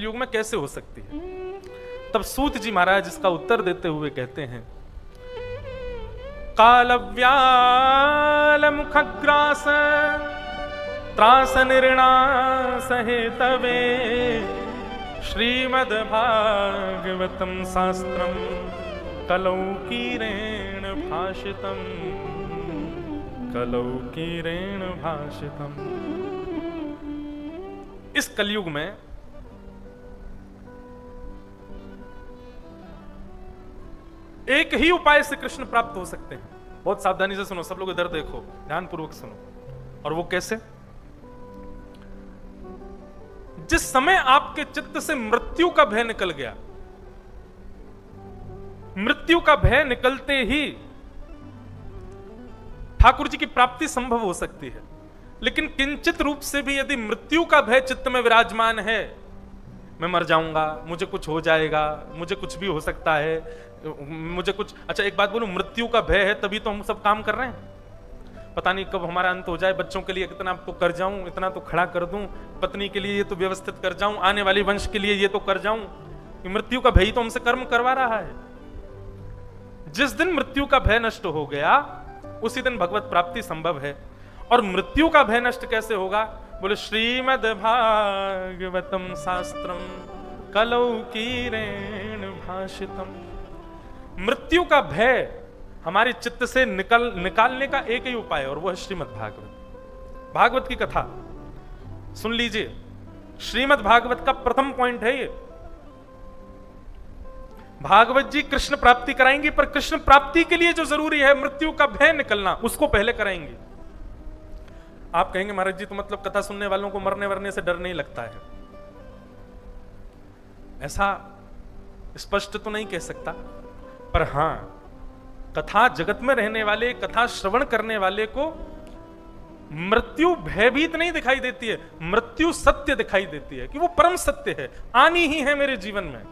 कलयुग में कैसे हो सकती है? तब सूत जी महाराज इसका उत्तर देते हुए कहते हैं, कालव्याल मुखग्रास त्रास निर्णास हेतवे श्रीमद् भागवतम शास्त्रम कलौकीरेण भाषितम कलौकीरेण भाषितम। इस कलयुग में एक ही उपाय से कृष्ण प्राप्त हो सकते हैं। बहुत सावधानी से सुनो, सब लोग इधर देखो, ध्यानपूर्वक सुनो। और वो कैसे? जिस समय आपके चित्त से मृत्यु का भय निकल गया, मृत्यु का भय निकलते ही ठाकुर जी की प्राप्ति संभव हो सकती है। लेकिन किंचित रूप से भी यदि मृत्यु का भय चित्त में विराजमान है, मैं मर जाऊंगा, मुझे कुछ हो जाएगा, मुझे कुछ भी हो सकता है, मुझे कुछ, अच्छा एक बात बोलूं, मृत्यु का भय है तभी तो हम सब काम कर रहे हैं। पता नहीं कब हमारा अंत हो जाए, बच्चों के लिए इतना तो कर जाऊं, इतना तो खड़ा कर दूं, पत्नी के लिए ये तो व्यवस्थित कर जाऊं, आने वाली वंश के लिए ये तो कर जाऊं। मृत्यु का भय तो हमसे कर्म करवा रहा है। जिस दिन मृत्यु का भय नष्ट हो गया उसी दिन भगवत प्राप्ति संभव है। और मृत्यु का भय नष्ट कैसे होगा? बोले श्रीमद् भागवतम शास्त्रम कलौकीरेण भाषितम। मृत्यु का भय हमारे चित्त से निकालने का एक ही उपाय है, और वो है श्रीमद् भागवत। भागवत की कथा सुन लीजिए। श्रीमद् भागवत का प्रथम पॉइंट है ये। भागवत जी कृष्ण प्राप्ति कराएंगे, पर कृष्ण प्राप्ति के लिए जो जरूरी है मृत्यु का भय निकलना, उसको पहले कराएंगे। आप कहेंगे महाराज जी तो मतलब कथा सुनने वालों को मरने वरने से डर नहीं लगता है। ऐसा स्पष्ट तो नहीं कह सकता, पर हां, कथा जगत में रहने वाले, कथा श्रवण करने वाले को मृत्यु भयभीत नहीं दिखाई देती है, मृत्यु सत्य दिखाई देती है कि वो परम सत्य है, आनी ही है मेरे जीवन में।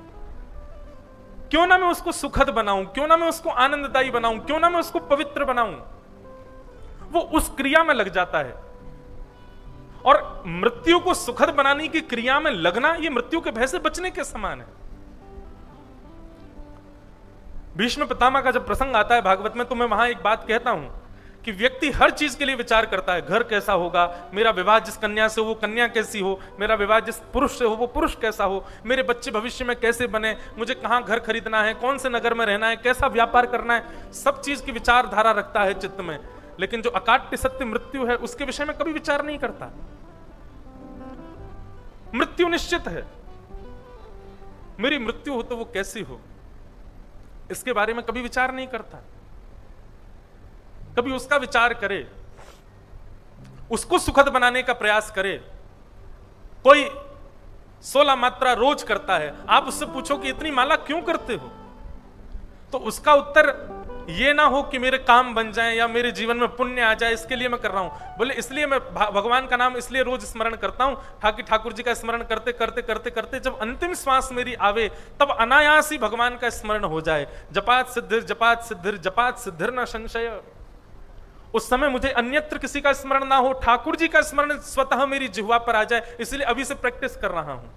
क्यों ना मैं उसको सुखद बनाऊं, क्यों ना मैं उसको आनंददायी बनाऊं, क्यों ना मैं उसको पवित्र बनाऊं। वो उस क्रिया में लग जाता है। और मृत्यु को सुखद बनाने की क्रिया में लगना, ये मृत्यु के भय से बचने के समान है। भीष्म पितामह का जब प्रसंग आता है भागवत में, तो मैं वहां एक बात कहता हूं कि व्यक्ति हर चीज के लिए विचार करता है। घर कैसा होगा, मेरा विवाह जिस कन्या से हो वो कन्या कैसी हो, मेरा विवाह जिस पुरुष से हो वो पुरुष कैसा हो, मेरे बच्चे भविष्य में कैसे बने, मुझे कहां घर खरीदना है, कौन से नगर में रहना है, कैसा व्यापार करना है, सब चीज की विचारधारा रखता है चित्त में। लेकिन जो अकाट्य सत्य मृत्यु है उसके विषय में कभी विचार नहीं करता। मृत्यु निश्चित है, मेरी मृत्यु हो तो वो कैसी हो, इसके बारे में कभी विचार नहीं करता। कभी उसका विचार करे, उसको सुखद बनाने का प्रयास करे। कोई 16 मात्रा रोज करता है, आप उससे पूछो कि इतनी माला क्यों करते हो, तो उसका उत्तर ये ना हो कि मेरे काम बन जाएं या मेरे जीवन में पुण्य आ जाए इसके लिए मैं कर रहा हूं। बोले इसलिए मैं भगवान का नाम इसलिए रोज स्मरण करता हूं ताकि ठाकुर जी का स्मरण करते करते करते करते जब अंतिम श्वास मेरी आवे तब अनायास ही भगवान का स्मरण हो जाए। जपात सिद्धिर जपात सिद्धिर जपात सिद्धिर न संशय। उस समय मुझे अन्यत्र किसी का स्मरण ना हो, ठाकुर जी का स्मरण स्वतः मेरी जिह्वा पर आ जाए, इसलिए अभी से प्रैक्टिस कर रहा हूं।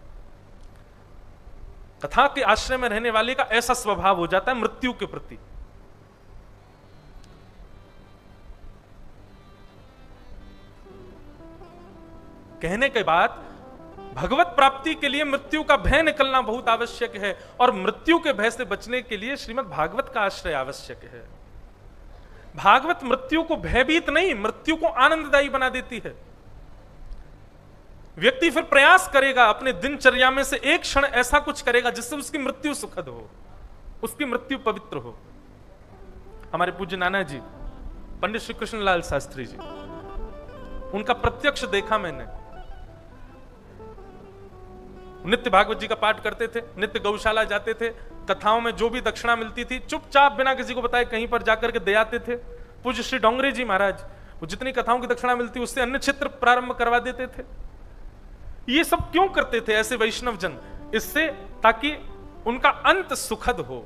कथा के आश्रय में रहने वाले का ऐसा स्वभाव हो जाता है मृत्यु के प्रति। कहने के बाद भगवत प्राप्ति के लिए मृत्यु का भय निकलना बहुत आवश्यक है, और मृत्यु के भय से बचने के लिए श्रीमद् भागवत का आश्रय आवश्यक है। भागवत मृत्यु को भयभीत नहीं, मृत्यु को आनंददायी बना देती है। व्यक्ति फिर प्रयास करेगा, अपने दिनचर्या में से एक क्षण ऐसा कुछ करेगा जिससे उसकी मृत्यु सुखद हो, उसकी मृत्यु पवित्र हो। हमारे पूज्य नाना जी पंडित श्री कृष्णलाल शास्त्री जी, उनका प्रत्यक्ष देखा मैंने। नित्य भागवत जी का पाठ करते थे, नित्य गौशाला जाते थे, कथाओं में जो भी दक्षिणा मिलती थी चुपचाप बिना किसी को बताए कहीं पर जाकर के दे आते थे। पूज्य श्री डोंगरे जी महाराज, वो जितनी कथाओं की दक्षिणा मिलती उससे अन्य क्षेत्र प्रारंभ करवा देते थे। ये सब क्यों करते थे ऐसे वैष्णव जन? इससे ताकि उनका अंत सुखद हो।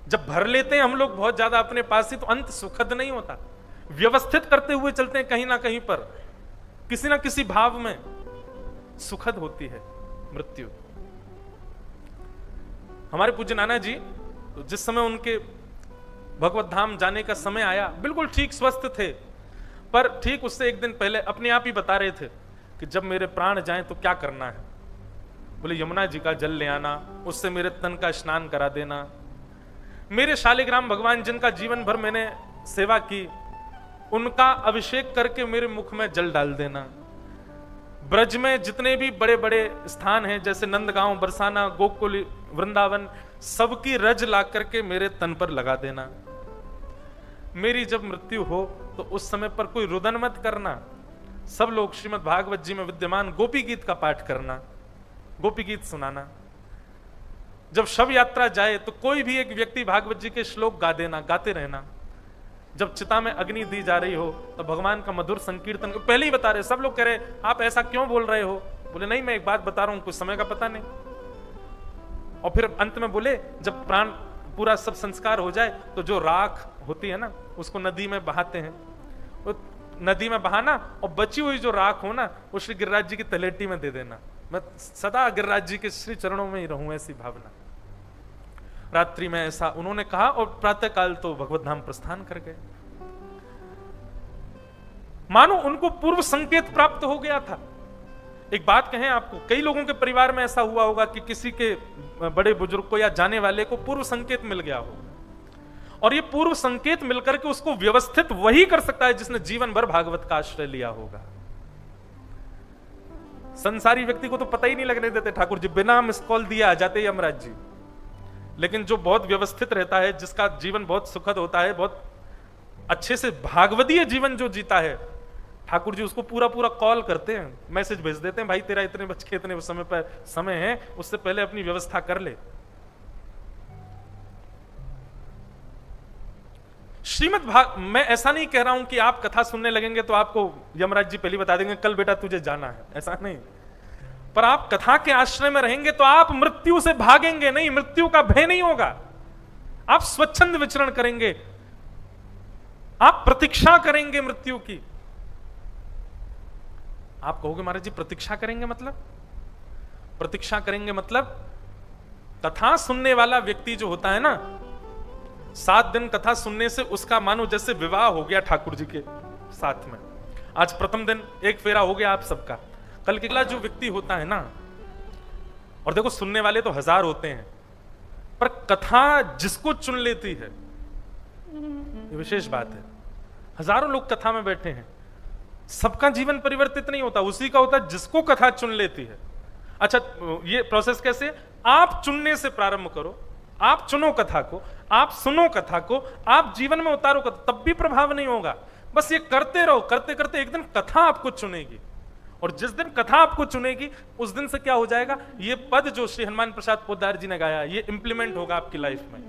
जब भर लेते हैं हम लोग बहुत ज्यादा अपने पास ही, तो अंत सुखद नहीं होता। व्यवस्थित करते हुए चलते हैं, कहीं ना कहीं पर किसी ना किसी भाव में सुखद होती है। मृत्यु। हमारे पूज्य नाना जी जिस समय उनके भगवत धाम जाने का समय आया, बिल्कुल ठीक स्वस्थ थे, पर ठीक उससे एक दिन पहले अपने आप ही बता रहे थे कि जब मेरे प्राण जाएं तो क्या करना है। बोले यमुना जी का जल ले आना, उससे मेरे तन का स्नान करा देना, मेरे शालिग्राम भगवान जिनका जीवन भर मैंने सेवा की उनका अभिषेक करके मेरे मुख में जल डाल देना। ब्रज में जितने भी बड़े बड़े स्थान हैं जैसे नंदगांव, बरसाना, गोकुल, वृंदावन, सबकी रज ला करके मेरे तन पर लगा देना। मेरी जब मृत्यु हो तो उस समय पर कोई रुदन मत करना, सब लोग श्रीमद् भागवत जी में विद्यमान गोपी गीत का पाठ करना, गोपी गीत सुनाना। जब शव यात्रा जाए तो कोई भी एक व्यक्ति भागवत जी के श्लोक गा देना, गाते रहना। जब चिता में अग्नि दी जा रही हो तो भगवान का मधुर संकीर्तन, पहले ही बता रहे, सब लोग कह रहे आप ऐसा क्यों बोल रहे हो? बोले नहीं, मैं एक बात बता रहा हूं, कुछ समय का पता नहीं। और फिर अंत में बोले जब प्राण पूरा सब संस्कार हो जाए तो जो राख होती है ना उसको नदी में बहाते हैं, वो नदी में बहाना और बची हुई जो राख हो ना वो श्री गिरिराज जी की तलेटी में दे देना। मैं सदा गिरिराज जी के श्री चरणों में ही रहूं, ऐसी भावना। रात्रि में ऐसा उन्होंने कहा और प्रातः काल तो भगवत धाम प्रस्थान कर गए। मानो उनको पूर्व संकेत प्राप्त हो गया था। एक बात कहें आपको, कई लोगों के परिवार में ऐसा हुआ होगा कि किसी के बड़े बुजुर्ग को या जाने वाले को पूर्व संकेत मिल गया हो, और ये पूर्व संकेत मिलकर के उसको व्यवस्थित वही कर सकता है जिसने जीवन भर भागवत का आश्रय लिया होगा। संसारी व्यक्ति को तो पता ही नहीं लगने देते ठाकुर जी, बिना मिस कॉल दिया आ जाते यमराज जी। लेकिन जो बहुत व्यवस्थित रहता है, जिसका जीवन बहुत सुखद होता है, बहुत अच्छे से भागवतीय जीवन जो जीता है, ठाकुर जी उसको पूरा पूरा कॉल करते हैं, मैसेज भेज देते हैं, भाई तेरा इतने बज के इतने समय पर समय है, उससे पहले अपनी व्यवस्था कर ले। श्रीमद् भाग, मैं ऐसा नहीं कह रहा हूं कि आप कथा सुनने लगेंगे तो आपको यमराज जी पहले बता देंगे कल बेटा तुझे जाना है, ऐसा नहीं। पर आप कथा के आश्रय में रहेंगे तो आप मृत्यु से भागेंगे नहीं, मृत्यु का भय नहीं होगा, आप स्वच्छंद विचरण करेंगे, आप प्रतीक्षा करेंगे मृत्यु की। आप कहोगे महाराज जी प्रतीक्षा करेंगे मतलब? प्रतीक्षा करेंगे मतलब कथा सुनने वाला व्यक्ति जो होता है ना, 7 दिन कथा सुनने से उसका मानो जैसे विवाह हो गया ठाकुर जी के साथ में। आज प्रथम दिन एक फेरा हो गया आप सबका, कल के अगला जो व्यक्ति होता है ना, और देखो सुनने वाले तो 1000 होते हैं, पर कथा जिसको चुन लेती है, ये विशेष बात है। हजारों लोग कथा में बैठे हैं, सबका जीवन परिवर्तित नहीं होता, उसी का होता है जिसको कथा चुन लेती है। अच्छा, ये प्रोसेस कैसे? आप चुनने से प्रारंभ करो, आप चुनो कथा को, आप सुनो कथा को, आप जीवन में उतारो कथा, तब भी प्रभाव नहीं होगा। बस ये करते रहो, करते करते एक दिन कथा आपको चुनेगी, और जिस दिन कथा आपको चुनेगी उस दिन से क्या हो जाएगा, ये पद जो श्री हनुमान प्रसाद पोद्दार जी ने गाया, ये इंप्लीमेंट होगा आपकी लाइफ में।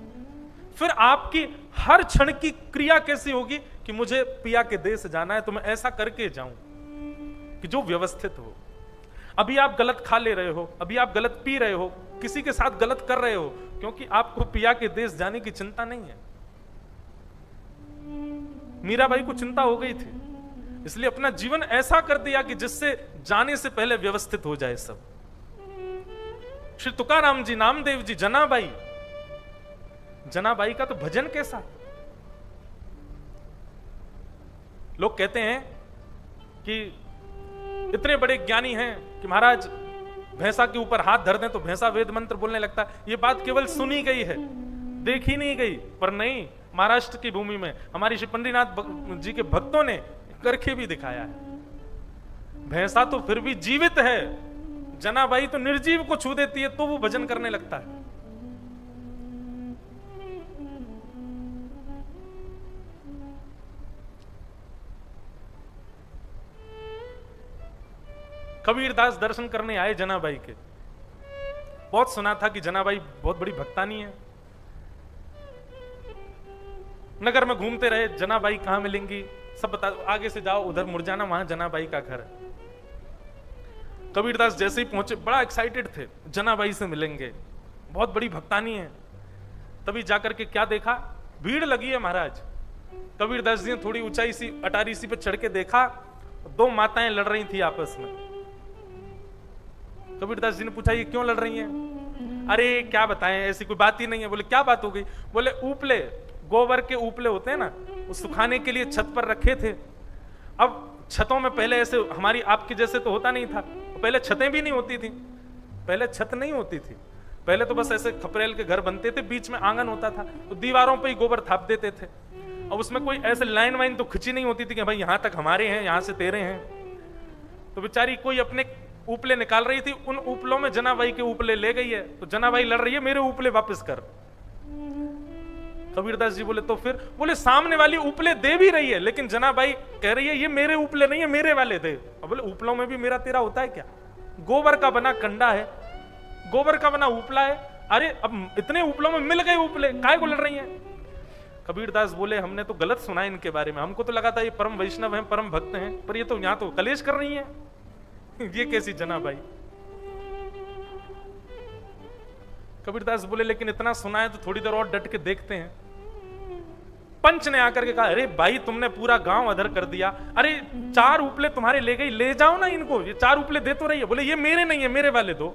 फिर आपकी हर क्षण की क्रिया कैसी होगी कि मुझे पिया के देश जाना है तो मैं ऐसा करके जाऊं कि जो व्यवस्थित हो। अभी आप गलत खा ले रहे हो, अभी आप गलत पी रहे हो, किसी के साथ गलत कर रहे हो, क्योंकि आपको पिया के देश जाने की चिंता नहीं है। मीराबाई को चिंता हो गई थी, इसलिए अपना जीवन ऐसा कर दिया कि जिससे जाने से पहले व्यवस्थित हो जाए सब। श्री तुकाराम जी, नामदेव जी, जनाबाई, जनाबाई का तो भजन कैसा। लोग कहते हैं कि इतने बड़े ज्ञानी हैं कि महाराज भैंसा के ऊपर हाथ धर दें तो भैंसा वेद मंत्र बोलने लगता है। ये बात केवल सुनी गई है, देखी नहीं गई। पर नहीं, महाराष्ट्र की भूमि में हमारी श्री पंडरीनाथ जी के भक्तों ने करके भी दिखाया है। भैंसा तो फिर भी जीवित है, जनाबाई तो निर्जीव को छू देती है तो वो भजन करने लगता है। कबीरदास दर्शन करने आए जनाबाई के, बहुत सुना था कि जनाबाई बहुत बड़ी भक्तानी है। नगर में घूमते रहे, जनाबाई कहां मिलेंगी सब बता, आगे से जाओ उधर मुड़ जाना, वहां जनाबाई का घर है। कबीरदास जैसे ही पहुंचे बड़ा एक्साइटेड थे, जनाबाई से मिलेंगे, बहुत बड़ी भक्तानी है। तभी जाकर के क्या देखा, भीड़ लगी है महाराज। कबीरदास जी ने थोड़ी ऊंचाई सी अटारी सी पे चढ़ के देखा, 2 माताएं लड़ रही थी आपस में। कबीरदास जी ने पूछा ये क्यों लड़ रही हैं? अरे क्या बताएं, ऐसी कोई बात ही नहीं है। बोले क्या बात हो गई? बोले ऊपले, गोबर के ऊपले होते हैं ना, वो सुखाने के लिए छत पर रखे थे। अब छतों में पहले ऐसे हमारी आपके जैसे तो होता नहीं था, पहले छतें भी नहीं होती थी, पहले छत नहीं होती थी, पहले तो बस ऐसे खपरेल के घर बनते थे, बीच में आंगन होता था, तो दीवारों पे ही गोबर थाप देते थे। अब उसमें कोई ऐसे लाइन वाइन तो खिंची नहीं होती थी कि भाई यहां तक हमारे हैं, यहां से तेरे हैं। तो बेचारी कोई अपने ऊपले निकाल रही थी, उन ऊपलों में जनाबाई के ऊपले ले गई है, तो जनाबाई लड़ रही है मेरे ऊपले वापस कर। कबीरदास जी बोले तो फिर? बोले सामने वाली ऊपले दे भी रही है, लेकिन जनाबाई कह रही है ये मेरे ऊपले नहीं है, मेरे वाले दे। अब बोले ऊपलों में भी मेरा तेरा होता है क्या? गोबर का बना कंडा है, गोबर का बना ऊपला है, अरे अब इतने ऊपलों में मिल गए ऊपले, काहे को लड़ रही हैं? कबीरदास बोले हमने तो गलत सुना इनके बारे में, हमको तो लगा था ये परम वैष्णव हैं, परम भक्त हैं, पर ये तो यहां तो कलेश कर रही हैं। ये कैसी जनाबाई? कबीरदास बोले लेकिन इतना सुना है तो थोड़ी देर और डट के देखते हैं। पंच ने आकर के कहा अरे भाई तुमने पूरा गांव अधर कर दिया, अरे 4 ऊपले तुम्हारे ले गई, ले जाओ ना इनको, ये 4 ऊपले दे तो रही है। बोले ये मेरे नहीं है, मेरे वाले दो।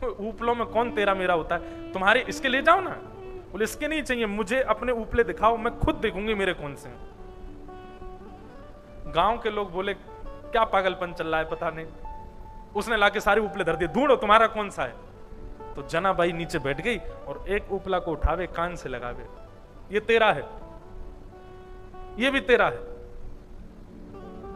ऊपलों में कौन तेरा मेरा होता है, तुम्हारे इसके ले जाओ ना। बोले इसके नहीं चाहिए, मुझे अपने ऊपले दिखाओ, मैं खुद देखूंगी मेरे कौन से। गांव के लोग बोले क्या पागलपन चल रहा है पता नहीं, उसने लाके सारे ऊपले धर दिए, ढूंढो तुम्हारा कौन सा है। तो जनाबाई नीचे बैठ गई और एक ऊपला को उठावे कान से लगावे, ये तेरा है, ये भी तेरा है,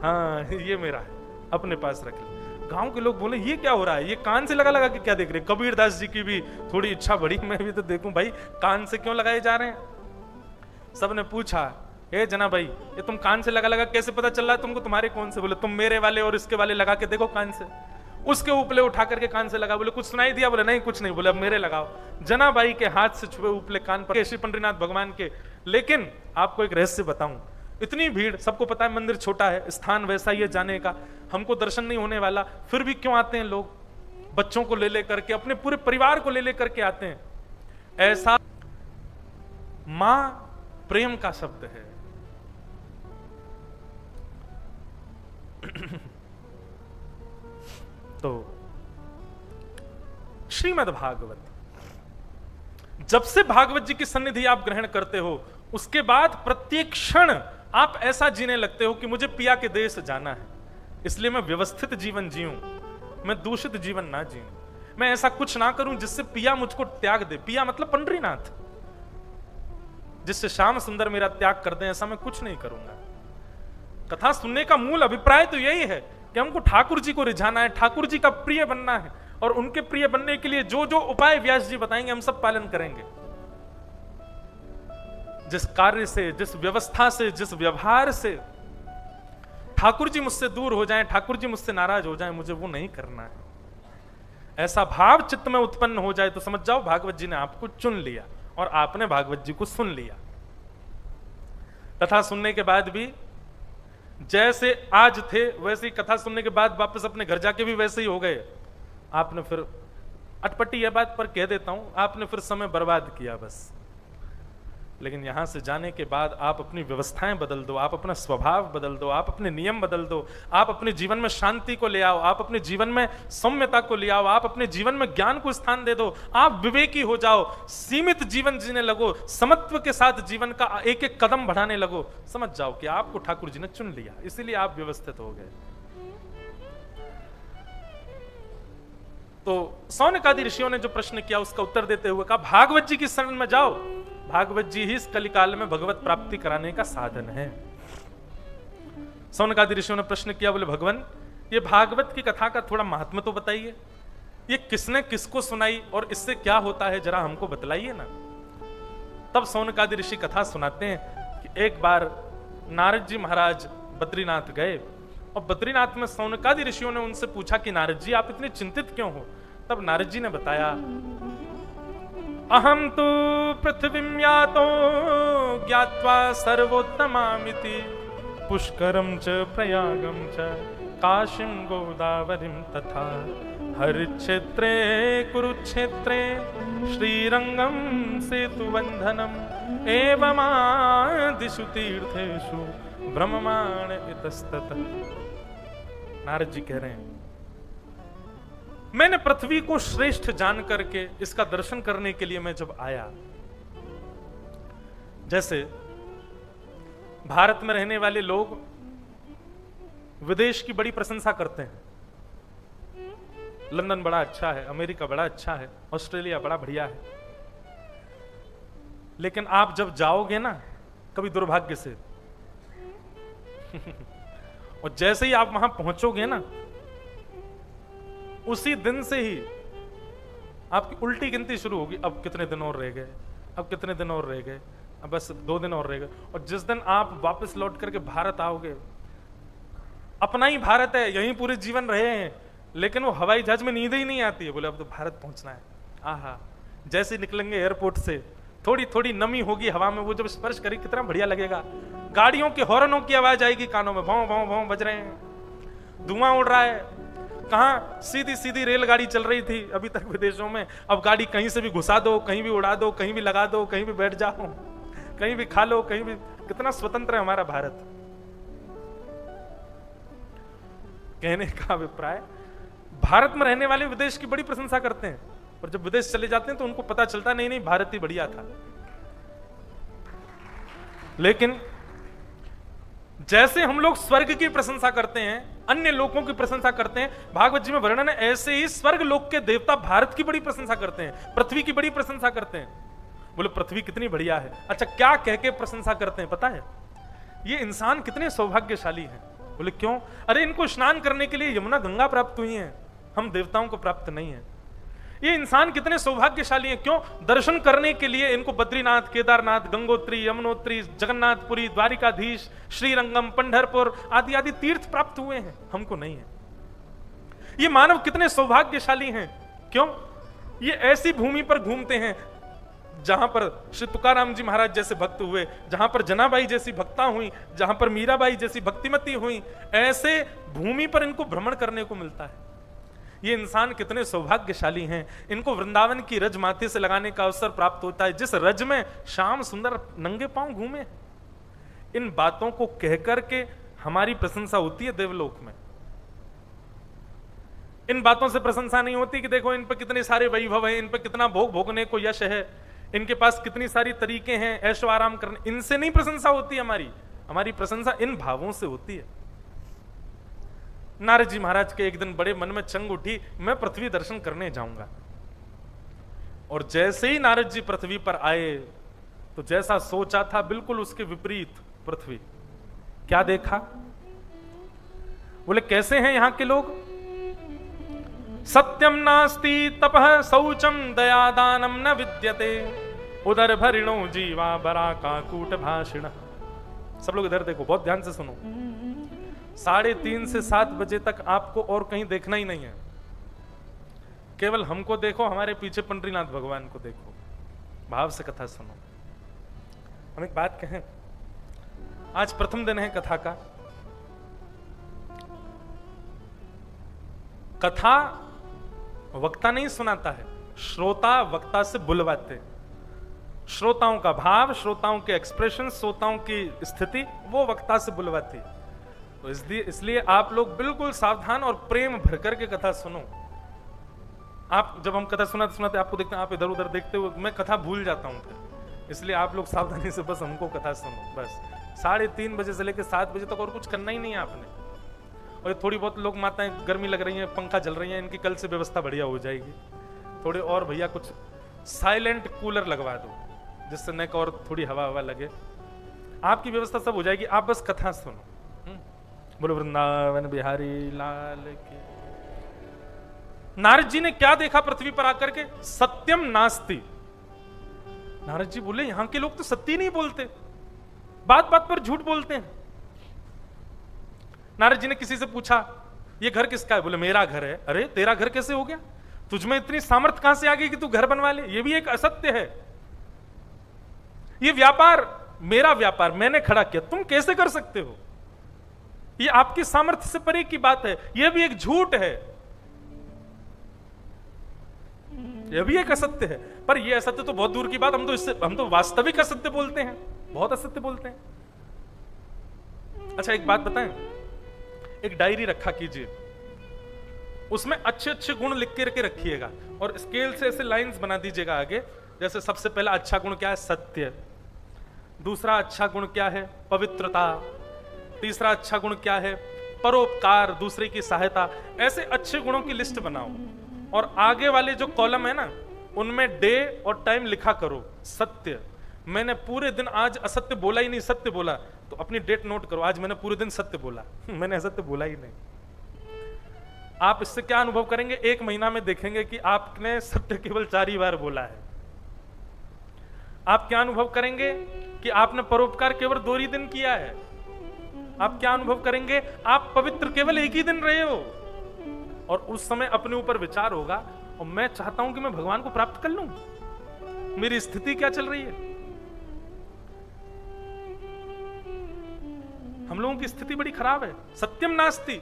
हाँ ये मेरा है, अपने पास रख ले। गांव के लोग बोले ये क्या हो रहा है, ये कान से लगा लगा के क्या देख रहे? कबीरदास जी की भी थोड़ी इच्छा बढ़ी, मैं भी तो देखूं भाई कान से क्यों लगाए जा रहे हैं। सबने पूछा ए जनाबाई ये तुम कान से लगा लगा कैसे पता चल रहा है तुमको तुम्हारे कौन से? बोले तुम मेरे वाले और इसके वाले लगा के देखो कान से। उसके ऊपले उठा करके कान से लगा, बोले कुछ सुनाई दिया? बोले नहीं कुछ नहीं। बोले अब मेरे लगाओ। जनाबाई के हाथ से छुए ऊपले कान पर श्री पंडरीनाथ भगवान के। लेकिन आपको एक रहस्य बताऊं, इतनी भीड़, सबको पता है मंदिर छोटा है, स्थान वैसा ही है जाने का, हमको दर्शन नहीं होने वाला, फिर भी क्यों आते हैं लोग? बच्चों को ले लेकर के, अपने पूरे परिवार को ले लेकर के आते हैं। ऐसा मां प्रेम का शब्द है। तो श्रीमद् भागवत, जब से भागवत जी की सन्निधि आप ग्रहण करते हो उसके बाद प्रत्येक क्षण आप ऐसा जीने लगते हो कि मुझे पिया के देश जाना है, इसलिए मैं व्यवस्थित जीवन जीऊं, मैं दूषित जीवन ना जीऊं, मैं ऐसा कुछ ना करूं जिससे पिया मुझको त्याग दे। पिया मतलब पंडरीनाथ, जिससे श्याम सुंदर मेरा त्याग कर दे, ऐसा मैं कुछ नहीं करूंगा। कथा सुनने का मूल अभिप्राय तो यही है कि हमको ठाकुर जी को रिझाना है, ठाकुर जी का प्रिय बनना है, और उनके प्रिय बनने के लिए जो जो उपाय व्यास जी बताएंगे हम सब पालन करेंगे। जिस कार्य से, जिस व्यवस्था से, जिस व्यवहार से ठाकुर जी मुझसे दूर हो जाएं, ठाकुर जी मुझसे नाराज हो जाएं, मुझे वो नहीं करना है। ऐसा भाव चित्त में उत्पन्न हो जाए तो समझ जाओ भागवत जी ने आपको चुन लिया और आपने भागवत जी को सुन लिया। कथा सुनने के बाद भी जैसे आज थे वैसे ही कथा सुनने के बाद वापस अपने घर जाके भी वैसे ही हो गए। आपने फिर, अटपटी यह बात पर कह देता हूं, आपने फिर समय बर्बाद किया बस। लेकिन यहां से जाने के बाद आप अपनी व्यवस्थाएं बदल दो, आप अपना स्वभाव बदल दो, आप अपने नियम बदल दो, आप अपने जीवन में शांति को ले आओ, आप अपने जीवन में सौम्यता को ले आओ, आप अपने जीवन में ज्ञान को स्थान दे दो, आप विवेकी हो जाओ, सीमित जीवन जीने लगो, समत्व के साथ जीवन का एक एक कदम बढ़ाने लगो, समझ जाओ कि आपको ठाकुर जी ने चुन लिया, इसीलिए आप व्यवस्थित हो गए। तो सौनकादि ऋषियों ने जो प्रश्न किया उसका उत्तर देते हुए कहा भागवत जी की शरण में जाओ, भागवत जी ही इस कलिकाल में भगवत प्राप्ति कराने का साधन है। सौनकादि ऋषियों ने प्रश्न किया, बोले भगवान ये भागवत की कथा का थोड़ा महात्म्य तो बताइए, ये किसने किसको सुनाई और इससे क्या होता है जरा हमको बतलाइए ना। तब सौनकादि ऋषि कथा सुनाते हैं कि एक बार नारद जी महाराज बद्रीनाथ गए और बद्रीनाथ में सौनकादि ऋषियों ने उनसे पूछा कि नारद जी आप इतने चिंतित क्यों हो। तब नारद जी ने बताया अहम तो पृथ्वीं यातो ज्ञात्वा सर्वोत्तमामिति पुष्करम च प्रयागम च काशीं गोदावरीं तथा हरिक्षेत्रे कुरुक्षेत्रे श्रीरंगम सेतुबंधनम एवमादिषु तीर्थेषु ब्रह्मांड इतस्ततः। नारद जी कह रहे हैं मैंने पृथ्वी को श्रेष्ठ जान करके इसका दर्शन करने के लिए मैं जब आया, जैसे भारत में रहने वाले लोग विदेश की बड़ी प्रशंसा करते हैं, लंदन बड़ा अच्छा है, अमेरिका बड़ा अच्छा है, ऑस्ट्रेलिया बड़ा बढ़िया है, लेकिन आप जब जाओगे ना कभी दुर्भाग्य से और जैसे ही आप वहां पहुंचोगे ना, उसी दिन से ही आपकी उल्टी गिनती शुरू होगी। अब कितने दिन और रह गए, अब कितने दिन और रह गए, अब बस 2 दिन और रह गए। और जिस दिन आप वापस लौट करके भारत आओगे, अपना ही भारत है, यहीं पूरे जीवन रहे हैं, लेकिन वो हवाई जहाज में नींद ही नहीं आती है, बोले अब तो भारत पहुंचना है। आहा, जैसे निकलेंगे एयरपोर्ट से, थोड़ी थोड़ी नमी होगी हवा में, वो जब स्पर्श करेगी कितना बढ़िया लगेगा। गाड़ियों के हॉर्नों की आवाज आएगी कानों में, भौं भौं भौं बज रहे हैं, धुआं उड़ रहा है। कहाँ सीधी सीधी रेलगाड़ी चल रही थी अभी तक विदेशों में, अब गाड़ी कहीं से भी घुसा दो, कहीं भी उड़ा दो, कहीं भी लगा दो, कहीं भी बैठ जाओ, कहीं भी खा लो, कहीं भी। कितना स्वतंत्र है हमारा भारत। कहने का अभिप्राय, भारत में रहने वाले विदेश की बड़ी प्रशंसा करते हैं, और जब विदेश चले जाते हैं तो उनको पता चलता नहीं भारत ही बढ़िया था। लेकिन जैसे हम लोग स्वर्ग की प्रशंसा करते हैं, अन्य लोगों की प्रशंसा करते हैं, भागवत जी में वर्णन है, ऐसे ही स्वर्ग लोक के देवता भारत की बड़ी प्रशंसा करते हैं, पृथ्वी की बड़ी प्रशंसा करते हैं। बोले पृथ्वी कितनी बढ़िया है। अच्छा, क्या कह के प्रशंसा करते हैं पता है? ये इंसान कितने सौभाग्यशाली हैं। बोले क्यों? अरे इनको स्नान करने के लिए यमुना गंगा प्राप्त हुई है, हम देवताओं को प्राप्त नहीं है। ये इंसान कितने सौभाग्यशाली हैं। क्यों? दर्शन करने के लिए इनको बद्रीनाथ, केदारनाथ, गंगोत्री, यमुनोत्री, जगन्नाथपुरी, द्वारिकाधीश, श्रीरंगम, पंढरपुर आदि आदि तीर्थ प्राप्त हुए हैं, हमको नहीं है। ये मानव कितने सौभाग्यशाली हैं। क्यों? ये ऐसी भूमि पर घूमते हैं जहां पर श्री तुकाराम जी महाराज जैसे भक्त हुए, जहां पर जनाबाई जैसी भक्ता हुई, जहां पर मीराबाई जैसी भक्तिमती हुई, ऐसे भूमि पर इनको भ्रमण करने को मिलता है। ये इंसान कितने सौभाग्यशाली हैं, इनको वृंदावन की रज माथे से लगाने का अवसर प्राप्त होता है, जिस रज में श्याम सुंदर नंगे पांव घूमे। इन बातों को कहकर के हमारी प्रशंसा होती है देवलोक में। इन बातों से प्रशंसा नहीं होती कि देखो इन पर कितने सारे वैभव हैं, इन पर कितना भोग भोगने को यश है, इनके पास कितनी सारी तरीके हैं ऐशो आराम करने, इनसे नहीं प्रशंसा होती हमारी प्रशंसा इन भावों से होती है। नारद जी महाराज के एक दिन बड़े मन में चंग उठी, मैं पृथ्वी दर्शन करने जाऊंगा। और जैसे ही नारद जी पृथ्वी पर आए तो जैसा सोचा था बिल्कुल उसके विपरीत पृथ्वी। क्या देखा? बोले कैसे हैं यहां के लोग? सत्यम नास्ति तपः शौचम दयादानम न विद्यते उदर भरिणो जीवा बरा का कूट भाषिण। सब लोग इधर देखो, बहुत ध्यान से सुनो। 3:30 से 7 बजे तक आपको और कहीं देखना ही नहीं है, केवल हमको देखो, हमारे पीछे पंडरीनाथ भगवान को देखो, भाव से कथा सुनो। हम एक बात कहें, आज प्रथम दिन है कथा का। कथा वक्ता नहीं सुनाता है, श्रोता वक्ता से बुलवाते। श्रोताओं का भाव, श्रोताओं के एक्सप्रेशन, श्रोताओं की स्थिति वो वक्ता से बुलवाती है। तो इसलिए आप लोग बिल्कुल सावधान और प्रेम भर करके कथा सुनो। आप जब हम कथा सुनाते सुनाते आपको देखते हैं, आप इधर उधर देखते हुए मैं कथा भूल जाता हूं फिर, इसलिए आप लोग सावधानी से बस हमको कथा सुनो। बस 3:30 बजे से लेकर 7 बजे तक और कुछ करना ही नहीं है आपने। और थोड़ी बहुत लोग माताएं गर्मी लग रही हैं, पंखा चल रही है, इनकी कल से व्यवस्था बढ़िया हो जाएगी। थोड़े और भैया कुछ साइलेंट कूलर लगवा दो जिससे नेक और थोड़ी हवा लगे, आपकी व्यवस्था सब हो जाएगी। आप बस कथा सुनो। बोलो वृंदावन बिहारी लाल की। नारद जी ने क्या देखा पृथ्वी पर आकर के? सत्यम नास्ति। नारद जी बोले यहां के लोग तो सत्य नहीं बोलते, बात बात पर झूठ बोलते हैं। नारद जी ने किसी से पूछा ये घर किसका है? बोले मेरा घर है। अरे तेरा घर कैसे हो गया? तुझमें इतनी सामर्थ्य कहां से आ गई कि तू घर बनवा ले? ये भी एक असत्य है। ये व्यापार मेरा व्यापार मैंने खड़ा किया, तुम कैसे कर सकते हो? ये आपकी सामर्थ्य से परे की बात है, यह भी एक झूठ है, यह भी एक असत्य है। पर यह असत्य तो बहुत दूर की बात, हम तो वास्तविक असत्य बोलते हैं, बहुत असत्य बोलते हैं। अच्छा एक बात बताएं, एक डायरी रखा कीजिए, उसमें अच्छे अच्छे गुण लिख के रखिएगा और स्केल से ऐसे लाइंस बना दीजिएगा आगे। जैसे सबसे पहला अच्छा गुण क्या है? सत्य। दूसरा अच्छा गुण क्या है? पवित्रता। तीसरा अच्छा गुण क्या है? परोपकार, दूसरे की सहायता। ऐसे अच्छे गुणों की लिस्ट बनाओ और आगे वाले जो कॉलम है ना, उनमें डे और टाइम लिखा करो। सत्य, मैंने पूरे दिन आज असत्य बोला ही नहीं, सत्य बोला। तो अपनी डेट नोट करो, आज मैंने पूरे दिन सत्य बोला, मैंने असत्य बोला ही नहीं। आप इससे क्या अनुभव करेंगे? 1 महीना में देखेंगे कि आपने सत्य केवल 4 ही बार बोला है। आप क्या अनुभव करेंगे? कि आपने परोपकार केवल 2 ही दिन किया है। आप क्या अनुभव करेंगे? आप पवित्र केवल 1 ही दिन रहे हो। और उस समय अपने ऊपर विचार होगा, और मैं चाहता हूं कि मैं भगवान को प्राप्त कर लूं, मेरी स्थिति क्या चल रही है? हम लोगों की स्थिति बड़ी खराब है। सत्यम नास्ति,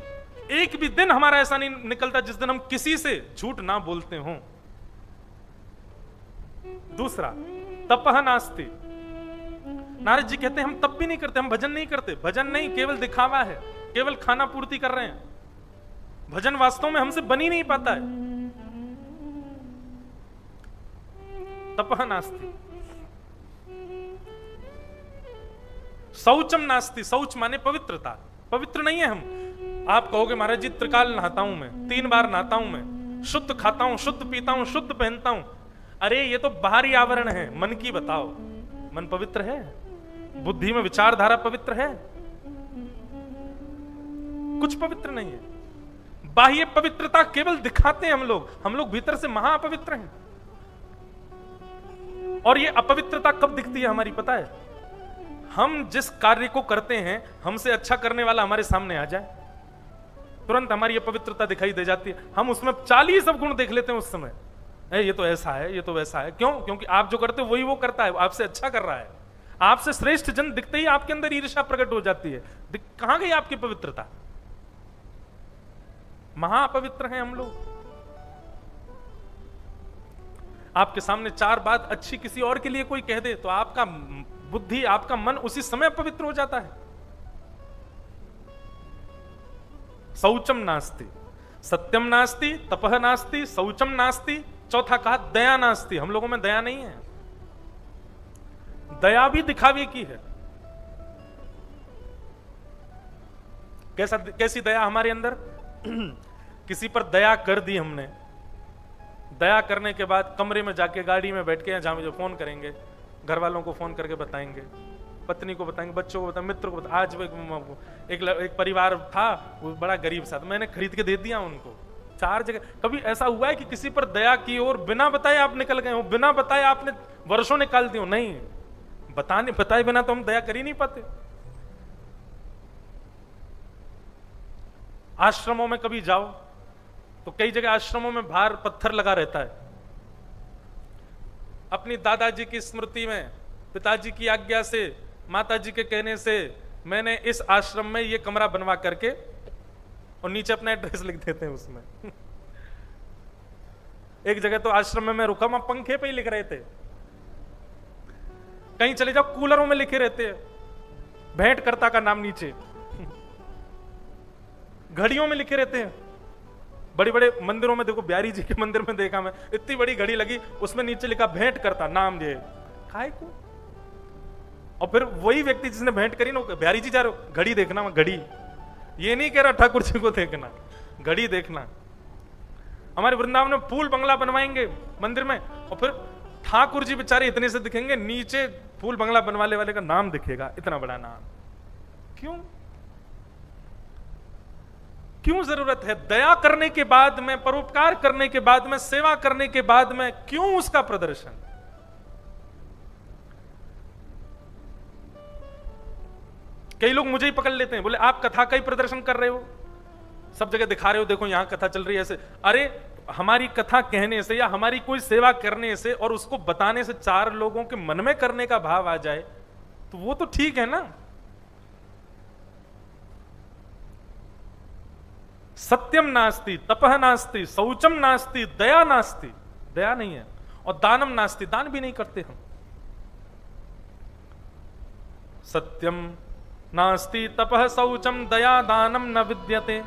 एक भी दिन हमारा ऐसा नहीं निकलता जिस दिन हम किसी से झूठ ना बोलते हों। दूसरा, तपह नास्ति। नारद जी कहते हैं हम तप भी नहीं करते, हम भजन नहीं करते। भजन नहीं, केवल दिखावा है, केवल खाना पूर्ति कर रहे हैं। भजन वास्तव में हमसे बन ही नहीं पाता है। तपह नास्ति। शौचम नास्ति, शौच माने पवित्रता, पवित्र नहीं है हम। आप कहोगे महाराज जी त्रिकाल नहाता हूं मैं, 3 बार नहाता हूं मैं, शुद्ध खाता हूं, शुद्ध पीता हूं, शुद्ध पहनता हूं। अरे ये तो बाहरी आवरण है, मन की बताओ। मन पवित्र है? बुद्धि में विचारधारा पवित्र है? कुछ पवित्र नहीं है। बाह्य पवित्रता केवल दिखाते हैं हम लोग भीतर से महा अपवित्र हैं। और ये अपवित्रता कब दिखती है हमारी पता है? हम जिस कार्य को करते हैं, हमसे अच्छा करने वाला हमारे सामने आ जाए, तुरंत हमारी अपवित्रता दिखाई दे जाती है। हम उसमें 40 सब गुण देख लेते हैं उस समय। ये तो ऐसा है, ये तो वैसा है। क्यों? क्योंकि आप जो करते हो वही वो करता है, आपसे अच्छा कर रहा है। आपसे श्रेष्ठ जन दिखते ही आपके अंदर ईर्ष्या प्रकट हो जाती है। कहां गई आपकी पवित्रता? महापवित्र हैं हम लोग। आपके सामने 4 बात अच्छी किसी और के लिए कोई कह दे तो आपका बुद्धि, आपका मन उसी समय पवित्र हो जाता है। शौचम नास्ति, सत्यम नास्ति, तपह नास्ति, शौचम नास्ति। चौथा कहा दया नास्ति, हम लोगों में दया नहीं है। दया भी दिखावे की है। कैसी दया हमारे अंदर? किसी पर दया कर दी हमने, दया करने के बाद कमरे में जाके गाड़ी में बैठ के, जहां मुझे फोन करेंगे, घर वालों को फोन करके बताएंगे, पत्नी को बताएंगे, बच्चों को बताएंगे, मित्र को बताएंगे। आज वो एक परिवार था, वो बड़ा गरीब था, तो मैंने खरीद के दे दिया उनको 4 जगह। कभी ऐसा हुआ है कि किसी पर दया की और बिना बताए आप निकल गए हो, बिना बताए आपने वर्षों निकाल दिए हो? नहीं, बताए बिना तो हम दया कर ही नहीं पाते। आश्रमों में कभी जाओ तो कई जगह आश्रमों में बाहर पत्थर लगा रहता है। अपनी दादाजी की स्मृति में, पिताजी की आज्ञा से, माताजी के कहने से मैंने इस आश्रम में ये कमरा बनवा करके, और नीचे अपना एड्रेस लिख देते हैं उसमें। एक जगह तो आश्रम में मैं रुका, वहां पंखे पे ही लिख रहे थे। कहीं चले जाओ कूलरों में लिखे रहते हैं भेंटकर्ता का नाम नीचे। घड़ियों में लिखे रहते हैं। बड़े बड़े मंदिरों में देखो, बिहारी जी के मंदिर में देखा मैं, इतनी बड़ी घड़ी लगी, उसमें नीचे लिखा भेंटकर्ता नाम ये। काय को? और फिर वही व्यक्ति जिसने भेंट करी ना, बिहारी जी जा रहे हो, घड़ी देखना, मैं घड़ी ये नहीं कह रहा ठाकुर जी को देखना, घड़ी देखना। हमारे वृंदावन में फूल बंगला बनवाएंगे मंदिर में, और फिर ठाकुर जी बेचारे इतने से दिखेंगे, नीचे फूल बंगला बनवाने वाले का नाम दिखेगा, इतना बड़ा नाम। क्यों? क्यों जरूरत है? दया करने के बाद में, परोपकार करने के बाद में, सेवा करने के बाद में क्यों उसका प्रदर्शन? कई लोग मुझे ही पकड़ लेते हैं, बोले आप कथा का ही प्रदर्शन कर रहे हो, सब जगह दिखा रहे हो, देखो यहां कथा चल रही है ऐसे। अरे हमारी कथा कहने से या हमारी कोई सेवा करने से और उसको बताने से 4 लोगों के मन में करने का भाव आ जाए तो वो तो ठीक है ना। सत्यम नास्ति, तपह नास्ति, शौचम नास्ति, दया नास्ति, दया नहीं है। और दानम नास्ति, दान भी नहीं करते हम। सत्यम नास्ति, तपह शौचम, दया दानम न विद्यते।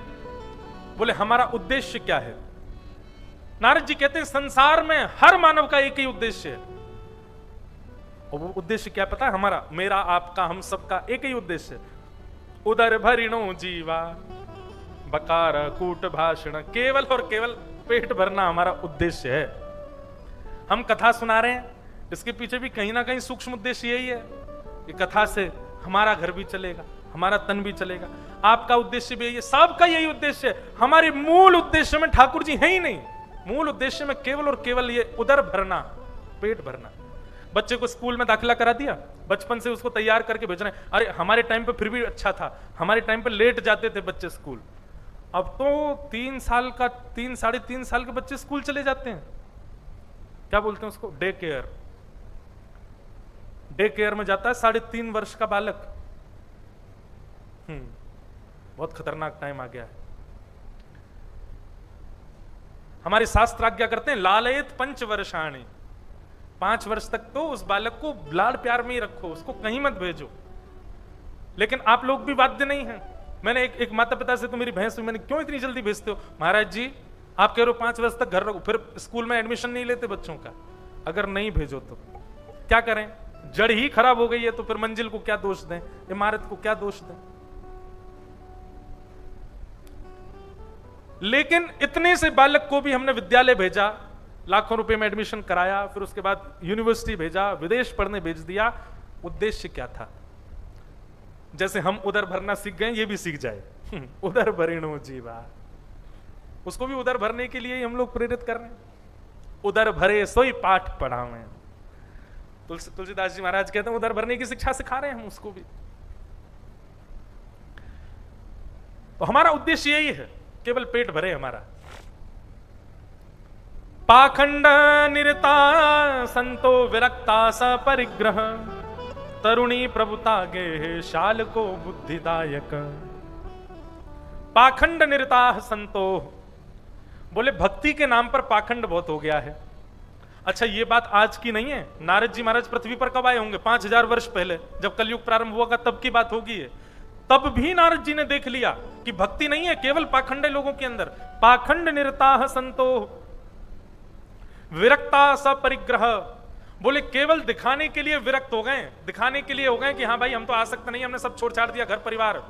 बोले हमारा उद्देश्य क्या है? नारद जी कहते हैं संसार में हर मानव का एक ही उद्देश्य है। और वो उद्देश्य क्या पता है? हमारा, मेरा, आपका, हम सबका एक ही उद्देश्य है। उदर भरिणो जीवा बकार कूट भाषण, केवल और केवल पेट भरना हमारा उद्देश्य है। हम कथा सुना रहे हैं, इसके पीछे भी कहीं ना कहीं सूक्ष्म उद्देश्य यही है कि कथा से हमारा घर भी चलेगा, हमारा तन भी चलेगा। आपका उद्देश्य भी यही है, सबका यही उद्देश्य है। हमारे मूल उद्देश्य में ठाकुर जी है ही नहीं। मूल उद्देश्य में केवल और केवल ये उदर भरना, पेट भरना। बच्चे को स्कूल में दाखिला करा दिया, बचपन से उसको तैयार करके भेज रहे हैं। अरे हमारे टाइम पे फिर भी अच्छा था, हमारे टाइम पे लेट जाते थे बच्चे स्कूल। अब तो 3 साल का, 3 साढ़े 3 साल के बच्चे स्कूल चले जाते हैं। क्या बोलते हैं उसको? Day care. डे केयर में जाता है 3.5 वर्ष का बालक। बहुत खतरनाक टाइम आ गया है। हमारे शास्त्र आज्ञा करते हैं लालयत 5 वर्षाणी, 5 वर्ष तक तो उस बालक को लाड़ प्यार में ही रखो, उसको कहीं मत भेजो। लेकिन आप लोग भी बाध्य नहीं हैं। मैंने एक माता पिता से तो मेरी बहस हुई, मैंने क्यों इतनी जल्दी भेजते हो? महाराज जी आप कह रहे हो 5 वर्ष तक घर रखो, फिर स्कूल में एडमिशन नहीं लेते बच्चों का। अगर नहीं भेजो तो क्या करें? जड़ ही खराब हो गई है तो फिर मंजिल को क्या दोष दें, इमारत को क्या दोष दें? लेकिन इतने से बालक को भी हमने विद्यालय भेजा, लाखों रुपए में एडमिशन कराया, फिर उसके बाद यूनिवर्सिटी भेजा, विदेश पढ़ने भेज दिया। उद्देश्य क्या था? जैसे हम उदर भरना सीख गए, ये भी सीख जाए। उदर भरिणो जीवा, उसको भी उदर भरने के लिए ही हम लोग प्रेरित कर रहे हैं। उदर भरे सोई पाठ पढ़ावें। तुलसीदास जी महाराज कहते हैं उदर भरने की शिक्षा सिखा रहे हैं हम उसको भी। तो हमारा उद्देश्य यही है, केवल पेट भरे हमारा। पाखंड निरता संतो विरक्ता स परिग्रह, तरुणी प्रभुता गे शाल को बुद्धिदायक। पाखंड निरता संतो, बोले भक्ति के नाम पर पाखंड बहुत हो गया है। अच्छा ये बात आज की नहीं है। नारद जी महाराज पृथ्वी पर कब आए होंगे? 5000 वर्ष पहले, जब कलयुग प्रारंभ हुआ तब की बात होगी है। तब भी नारद जी ने देख लिया कि भक्ति नहीं है केवल पाखंड लोगों के अंदर। पाखंड निरता संतो विरक्ता स परिग्रह, बोले केवल दिखाने के लिए विरक्त हो गए, दिखाने के लिए हो गए कि हाँ भाई हम तो आसक्त नहीं, हमने सब छोड़ छाड़ दिया, घर परिवार।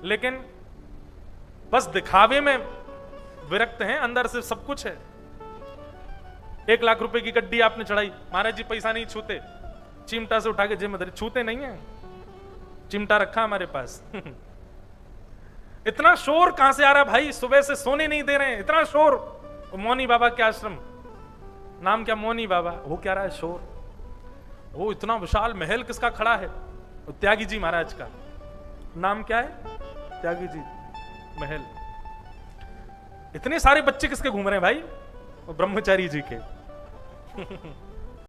लेकिन बस दिखावे में विरक्त हैं, अंदर से सब कुछ है। 1 लाख रुपए की गड्डी आपने चढ़ाई, महाराज जी पैसा नहीं छूते, चिमटा से उठा के जेब में धरी, छूते नहीं है, चिमटा रखा हमारे पास। इतना शोर कहां से आ रहा भाई? सुबह से सोने नहीं दे रहे हैं, इतना शोर। मौनी बाबा के आश्रम, नाम क्या? मौनी बाबा। वो क्या रहा है शोर? वो इतना विशाल महल किसका खड़ा है? त्यागी जी महाराज का। नाम क्या है? त्यागी जी महल। इतने सारे बच्चे किसके घूम रहे हैं भाई? ब्रह्मचारी जी के।